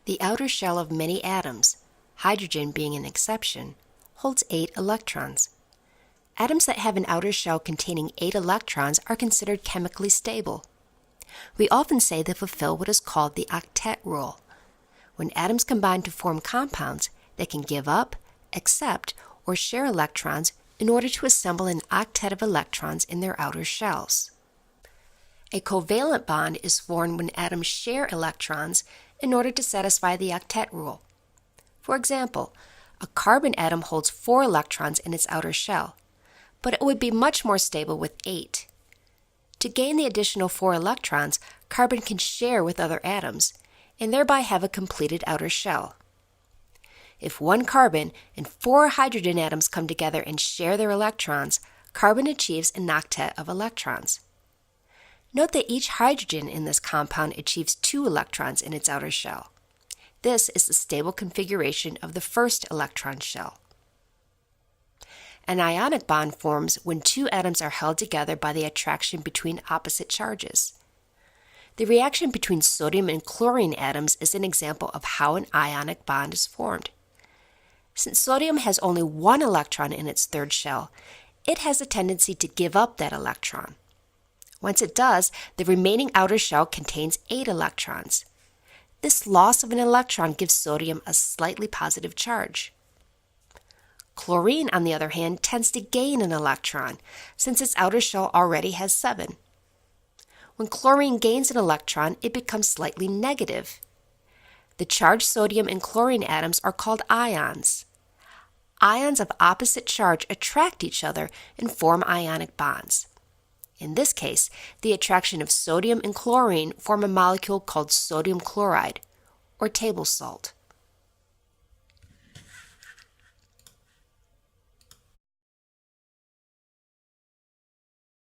The outer shell of many atoms, hydrogen being an exception, holds 8 electrons. Atoms that have an outer shell containing 8 electrons are considered chemically stable. We often say they fulfill what is called the octet rule. When atoms combine to form compounds, they can give up, accept, or share electrons in order to assemble an octet of electrons in their outer shells. A covalent bond is formed when atoms share electrons in order to satisfy the octet rule. For example, a carbon atom holds 4 electrons in its outer shell, but it would be much more stable with 8. To gain the additional 4 electrons, carbon can share with other atoms, and thereby have a completed outer shell. If 1 carbon and 4 hydrogen atoms come together and share their electrons, carbon achieves an octet of electrons. Note that each hydrogen in this compound achieves 2 electrons in its outer shell. This is the stable configuration of the first electron shell. An ionic bond forms when 2 atoms are held together by the attraction between opposite charges. The reaction between sodium and chlorine atoms is an example of how an ionic bond is formed. Since sodium has only 1 electron in its third shell, it has a tendency to give up that electron. Once it does, the remaining outer shell contains 8 electrons. This loss of an electron gives sodium a slightly positive charge. Chlorine, on the other hand, tends to gain an electron, since its outer shell already has 7. When chlorine gains an electron, it becomes slightly negative. The charged sodium and chlorine atoms are called ions. Ions of opposite charge attract each other and form ionic bonds. In this case, the attraction of sodium and chlorine form a molecule called sodium chloride, or table salt.